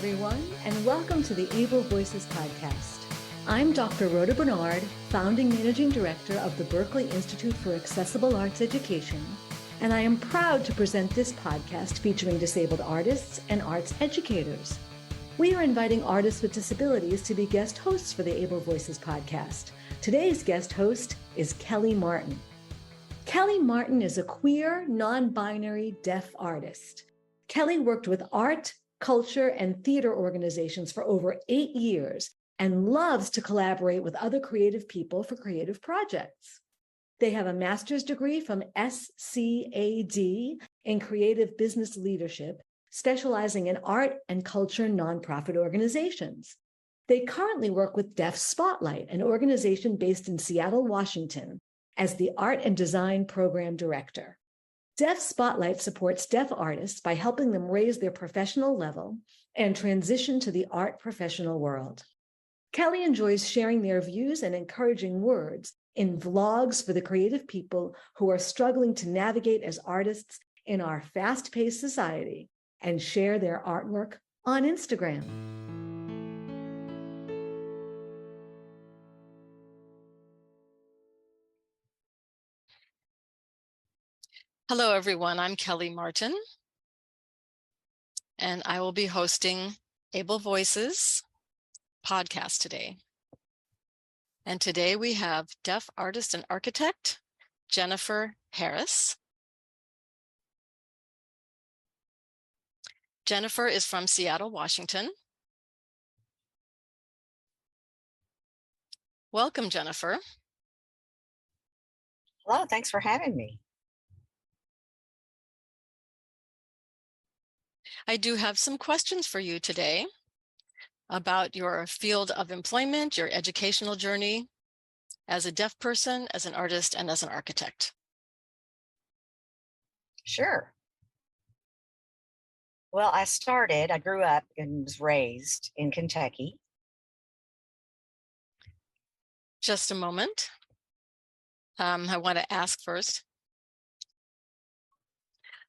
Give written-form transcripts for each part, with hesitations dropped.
everyone, and welcome to the Able Voices podcast. I'm Dr. Rhoda Bernard, founding managing director of the Berkeley Institute for Accessible Arts Education, and I am proud to present this podcast featuring disabled artists and arts educators. We are inviting artists with disabilities to be guest hosts for the Able Voices podcast. Today's guest host is Kellie Martin. Kellie Martin is a queer, non-binary, deaf artist. Kellie worked with art, culture, and theater organizations for over 8 years and loves to collaborate with other creative people for creative projects. They have a master's degree from SCAD in creative business leadership, specializing in art and culture nonprofit organizations. They currently work with Deaf Spotlight, an organization based in Seattle, Washington, as the Art and Design Program Director. Deaf Spotlight supports deaf artists by helping them raise their professional level and transition to the art professional world. Kellie enjoys sharing their views and encouraging words in vlogs for the creative people who are struggling to navigate as artists in our fast-paced society and share their artwork on Instagram. Hello, everyone. I'm Kellie Martin, and I will be hosting Able Voices podcast today. And today we have deaf artist and architect, Jennifer Harris. Jennifer is from Seattle, Washington. Welcome, Jennifer. Hello, thanks for having me. I do have some questions for you today about your field of employment, your educational journey as a deaf person, as an artist, and as an architect. Sure. Well, I grew up and was raised in Kentucky. Just a moment. I want to ask first.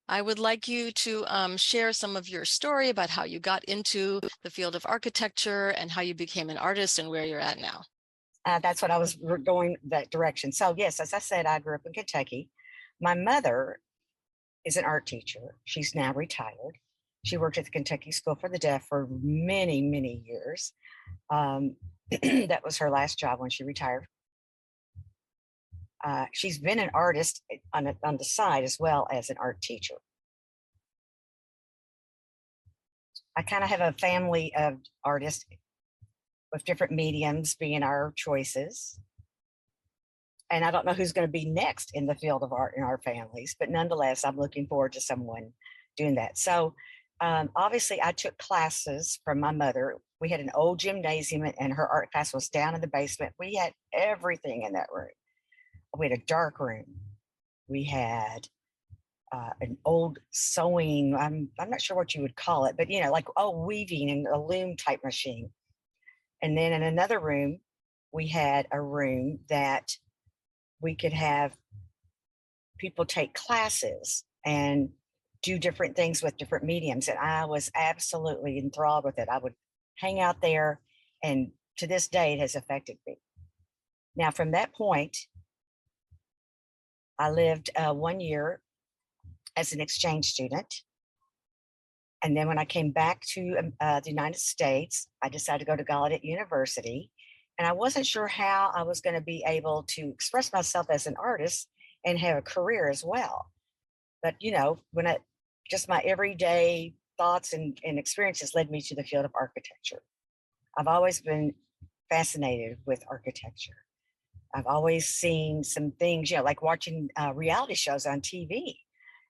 I would like you to share some of your story about how you got into the field of architecture and how you became an artist and where you're at now. That's what I was going that direction. So yes, as I said, I grew up in Kentucky. My mother is an art teacher. She's now retired. She worked at the Kentucky School for the Deaf for many, many years. That was her last job when she retired. She's been an artist on the side as well as an art teacher. I kind of have a family of artists with different mediums being our choices. And I don't know who's going to be next in the field of art in our families, but nonetheless, I'm looking forward to someone doing that. So obviously I took classes from my mother. We had an old gymnasium and her art class was down in the basement. We had everything in that room. We had a dark room. We had an old sewing, I'm not sure what you would call it, but like weaving and a loom type machine. And then in another room, we had a room that we could have people take classes and do different things with different mediums. And I was absolutely enthralled with it. I would hang out there, and to this day, it has affected me. Now, from that point, I lived 1 year as an exchange student. And then when I came back to the United States, I decided to go to Gallaudet University. And I wasn't sure how I was going to be able to express myself as an artist and have a career as well. But, just my everyday thoughts and experiences led me to the field of architecture. I've always been fascinated with architecture. I've always seen some things, like watching reality shows on TV,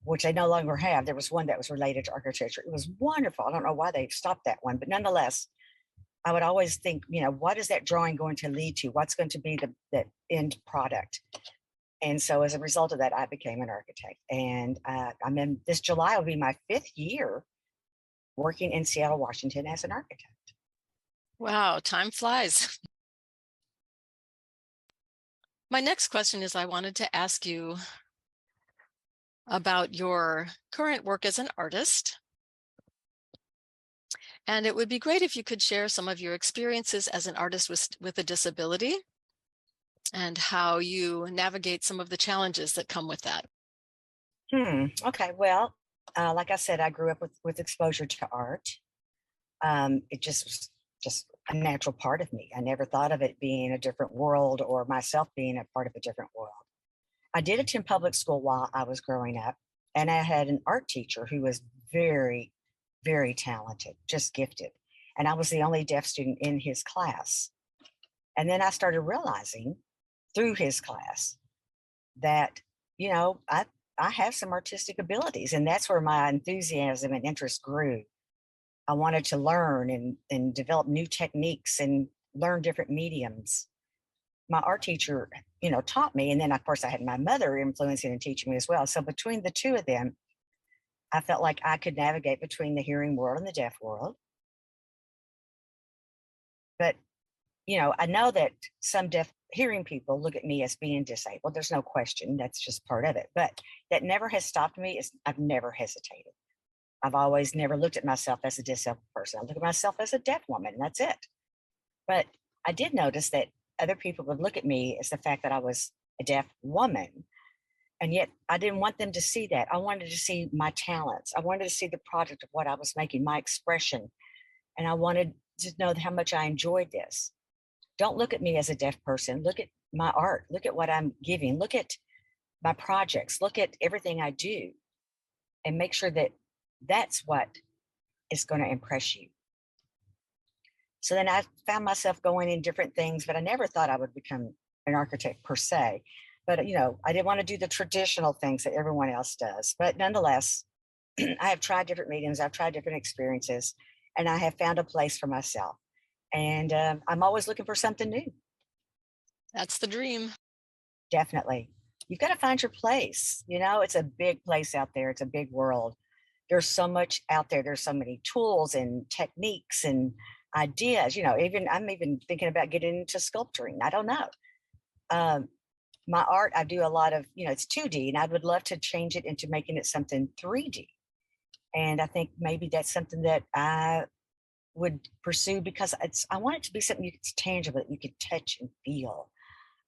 which I no longer have. There was one that was related to architecture. It was wonderful. I don't know why they've stopped that one, but nonetheless, I would always think, what is that drawing going to lead to? What's going to be the end product? And so as a result of that, I became an architect. And this July will be my 5th year working in Seattle, Washington as an architect. Wow, time flies. My next question is, I wanted to ask you about your current work as an artist And it would be great if you could share some of your experiences as an artist with a disability and how you navigate some of the challenges that come with that. Okay. Well, like I said, I grew up with exposure to art. It just was just a natural part of me. I never thought of it being a different world or myself being a part of a different world. I did attend public school while I was growing up, and I had an art teacher who was very, very talented, just gifted. And I was the only deaf student in his class. And then I started realizing through his class that, I have some artistic abilities, and that's where my enthusiasm and interest grew. I wanted to learn and develop new techniques and learn different mediums. My art teacher, taught me. And then, of course, I had my mother influencing and teaching me as well. So between the two of them, I felt like I could navigate between the hearing world and the deaf world. But, I know that some deaf hearing people look at me as being disabled. There's no question. That's just part of it. But that never has stopped me. I've never hesitated. I've always never looked at myself as a disabled person. I look at myself as a deaf woman, and that's it. But I did notice that other people would look at me as the fact that I was a deaf woman. And yet I didn't want them to see that. I wanted to see my talents. I wanted to see the product of what I was making, my expression. And I wanted to know how much I enjoyed this. Don't look at me as a deaf person. Look at my art. Look at what I'm giving. Look at my projects. Look at everything I do, and make sure that that's what is going to impress you. So then I found myself going in different things, but I never thought I would become an architect per se. But, I didn't want to do the traditional things that everyone else does. But nonetheless, I have tried different mediums. I've tried different experiences, and I have found a place for myself. And I'm always looking for something new. That's the dream. Definitely. You've got to find your place. It's a big place out there. It's a big world. There's so much out there. There's so many tools and techniques and ideas. I'm even thinking about getting into sculpturing. I don't know. My art, I do a lot of, it's 2D, and I would love to change it into making it something 3D. And I think maybe that's something that I would pursue, because I want it to be something that's tangible, that you could touch and feel.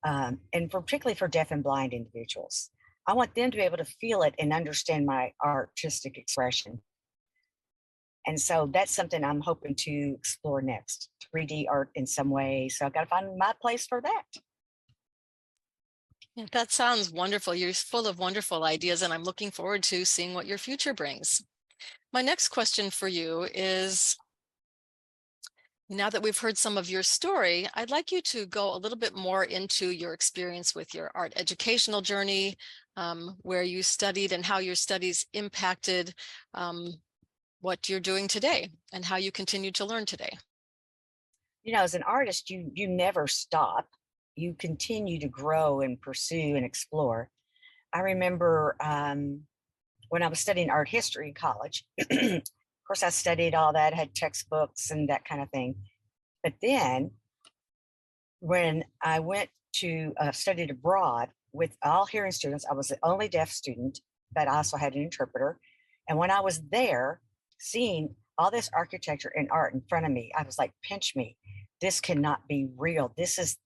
And particularly for deaf and blind individuals, I want them to be able to feel it and understand my artistic expression. And so that's something I'm hoping to explore next, 3D art in some way. So I've got to find my place for that. Yeah, that sounds wonderful. You're full of wonderful ideas, and I'm looking forward to seeing what your future brings. My next question for you is, now that we've heard some of your story, I'd like you to go a little bit more into your experience with your art educational journey, where you studied and how your studies impacted what you're doing today and how you continue to learn today. As an artist, you never stop. You continue to grow and pursue and explore. I remember when I was studying art history in college, of course, I studied all that, had textbooks and that kind of thing. But then when I went to studied abroad with all hearing students, I was the only deaf student, but I also had an interpreter. And when I was there, seeing all this architecture and art in front of me, I was like, pinch me. This cannot be real. This is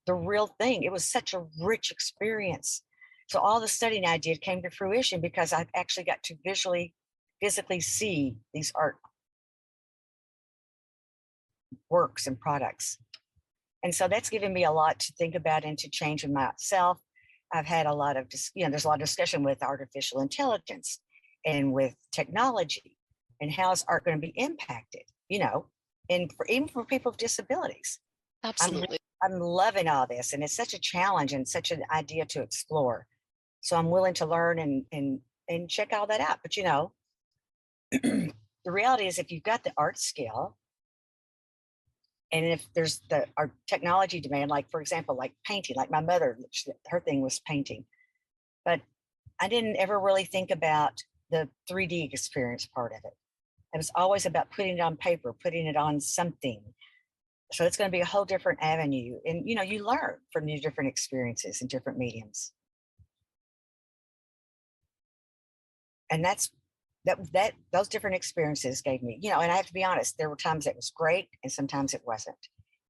the real thing. It was such a rich experience. So all the studying I did came to fruition because I actually got to physically see these art works and products. And so that's given me a lot to think about and to change in myself. I've had a lot of, there's a lot of discussion with artificial intelligence and with technology, and how is art going to be impacted, and even for people with disabilities. Absolutely. I'm loving all this, and it's such a challenge and such an idea to explore. So I'm willing to learn and check all that out. But the reality is, if you've got the art skill, and if there's our technology demand, like for example, like painting, like my mother, her thing was painting, but I didn't ever really think about the 3D experience part of it. It was always about putting it on paper, putting it on something. So it's going to be a whole different avenue. And, you learn from these different experiences and different mediums. And that's those different experiences gave me, and I have to be honest, there were times it was great and sometimes it wasn't.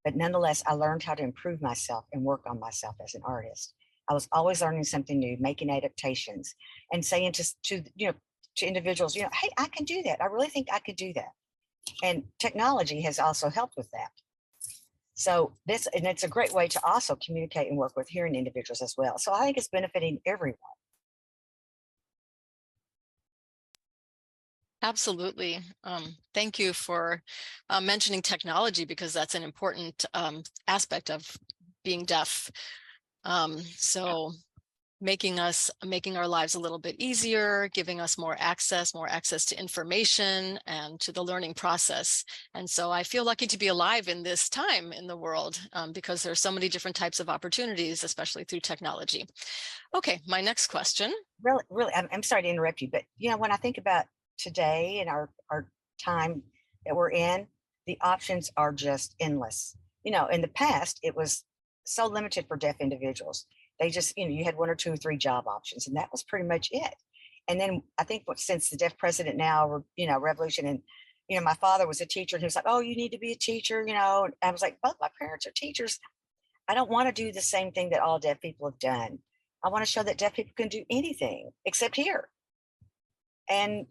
But nonetheless, I learned how to improve myself and work on myself as an artist. I was always learning something new, making adaptations, and saying to individuals, hey, I can do that. I really think I could do that. And technology has also helped with that. So it's a great way to also communicate and work with hearing individuals as well. So I think it's benefiting everyone. Absolutely. Thank you for mentioning technology, because that's an important aspect of being deaf. So making our lives a little bit easier, giving us more access to information and to the learning process. And so I feel lucky to be alive in this time in the world, because there's so many different types of opportunities, especially through technology. Okay, my next question. Really, I'm sorry to interrupt you, but when I think about today and our time that we're in, the options are just endless. In the past, it was so limited for deaf individuals. They just, you had 1 or 2 or 3 job options, and that was pretty much it. And then I think since the deaf president now, revolution, and my father was a teacher, and he was like, oh, you need to be a teacher, and I was like, both my parents are teachers. I don't want to do the same thing that all deaf people have done. I want to show that deaf people can do anything except hear. And,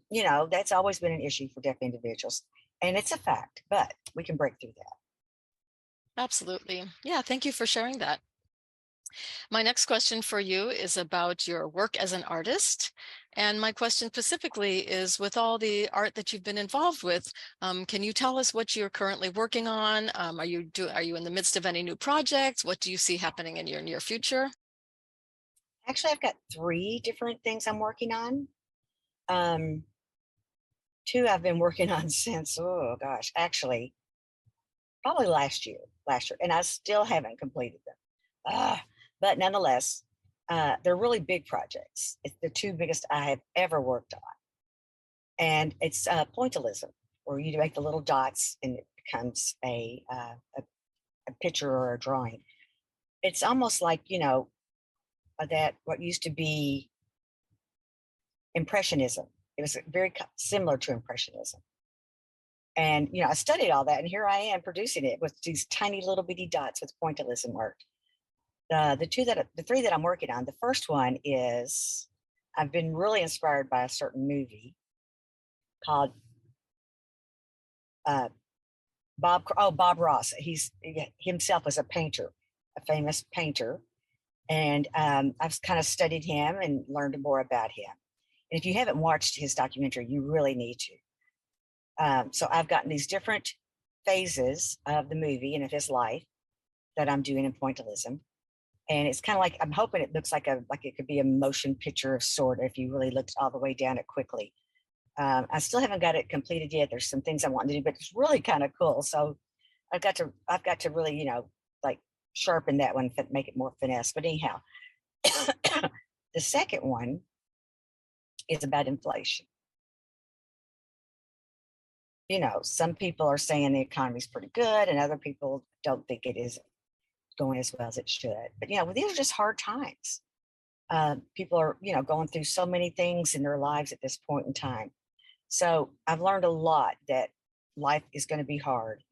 that's always been an issue for deaf individuals. And it's a fact, but we can break through that. Absolutely. Yeah, thank you for sharing that. My next question for you is about your work as an artist. And my question specifically is, with all the art that you've been involved with, can you tell us what you're currently working on? Are you in the midst of any new projects? What do you see happening in your near future? Actually, I've got 3 different things I'm working on. 2 I've been working on since, oh gosh, actually, probably last year, and I still haven't completed them. But nonetheless, they're really big projects. It's the 2 biggest I have ever worked on. And it's pointillism, where you make the little dots and it becomes a picture or a drawing. It's almost like, that what used to be Impressionism. It was very similar to Impressionism. And, I studied all that, and here I am producing it with these tiny little bitty dots with pointillism art. The 3 that I'm working on, the first one is, I've been really inspired by a certain movie called Bob Ross. He himself was a painter, a famous painter. And I've kind of studied him and learned more about him. And if you haven't watched his documentary, you really need to. So I've gotten these different phases of the movie and of his life that I'm doing in pointillism. And it's kind of like, I'm hoping it looks like it could be a motion picture of sort, if you really looked all the way down it quickly. I still haven't got it completed yet. There's some things I want to do, but it's really kind of cool. So I've got to really, like sharpen that one, make it more finesse. But anyhow, the second one is about inflation. Some people are saying the economy's pretty good, and other people don't think it is going as well as it should. But these are just hard times. People are going through so many things in their lives at this point in time. So I've learned a lot that life is going to be hard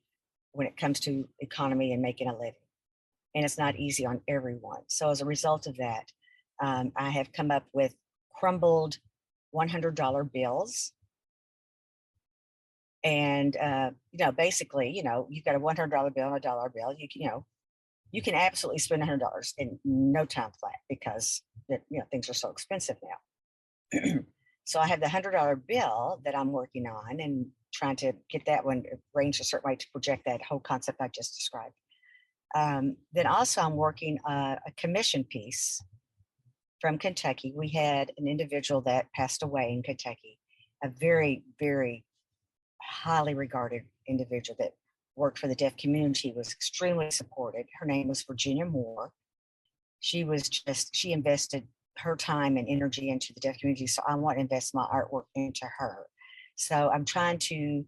when it comes to economy and making a living, and it's not easy on everyone. So as a result of that, I have come up with crumbled $100 bills. And basically, you've got a $100 bill and a dollar bill. You can absolutely spend $100 in no time flat, because things are so expensive now. So I have the $100 bill that I'm working on and trying to get that one arranged a certain way to project that whole concept I just described. Then also I'm working a commission piece from Kentucky. We had an individual that passed away in Kentucky, a very, very highly regarded individual that worked for the deaf community, was extremely supported. Her name was Virginia Moore. She invested her time and energy into the deaf community. So I want to invest my artwork into her. So I'm trying to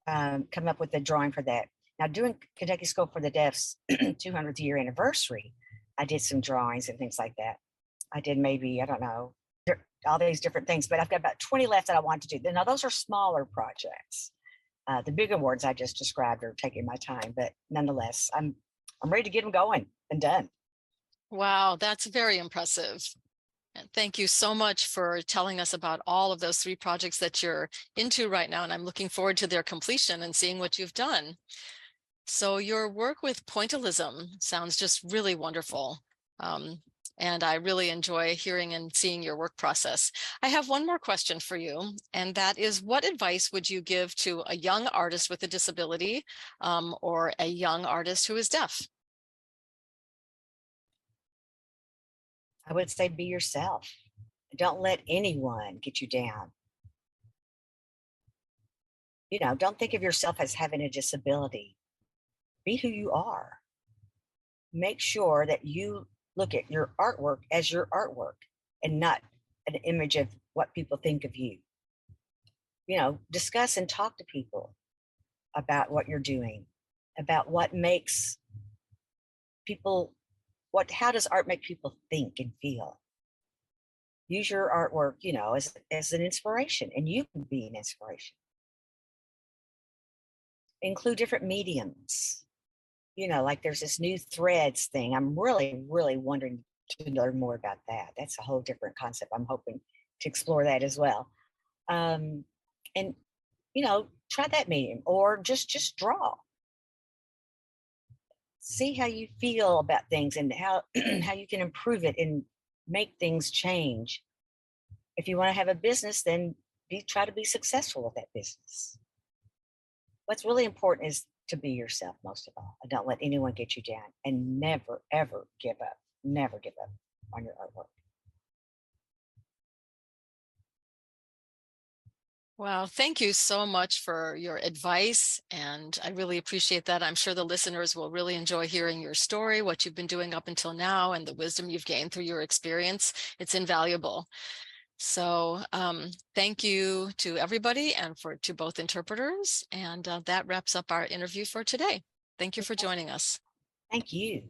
come up with a drawing for that. Now, doing Kentucky School for the Deaf's 200th year anniversary, I did some drawings and things like that. I did maybe, I don't know, all these different things, but I've got about 20 left that I want to do. Now those are smaller projects. The bigger ones I just described are taking my time, but nonetheless, I'm ready to get them going and done. Wow, that's very impressive. And thank you so much for telling us about all of those 3 projects that you're into right now. And I'm looking forward to their completion and seeing what you've done. So your work with pointillism sounds just really wonderful. And I really enjoy hearing and seeing your work process. I have one more question for you, and that is, what advice would you give to a young artist with a disability or a young artist who is deaf? I would say be yourself. Don't let anyone get you down. You know, don't think of yourself as having a disability. Be who you are. Make sure that you look at your artwork as your artwork and not an image of what people think of you. You know, discuss and talk to people about what you're doing, about what makes people, how does art make people think and feel? Use your artwork, you know, as an inspiration, and you can be an inspiration. Include different mediums. You know, like there's this new threads thing. I'm really, really wondering to learn more about that. That's a whole different concept. I'm hoping to explore that as well. And, you know, try that medium or just draw. See how you feel about things and how, how you can improve it and make things change. If you want to have a business, then try to be successful with that business. What's really important is to be yourself most of all. And don't let anyone get you down, and never, ever give up. Never give up on your artwork. Wow, thank you so much for your advice, and I really appreciate that. I'm sure the listeners will really enjoy hearing your story, what you've been doing up until now, and the wisdom you've gained through your experience. It's invaluable. So thank you to everybody and to both interpreters. And that wraps up our interview for today. Thank you for joining us. Thank you.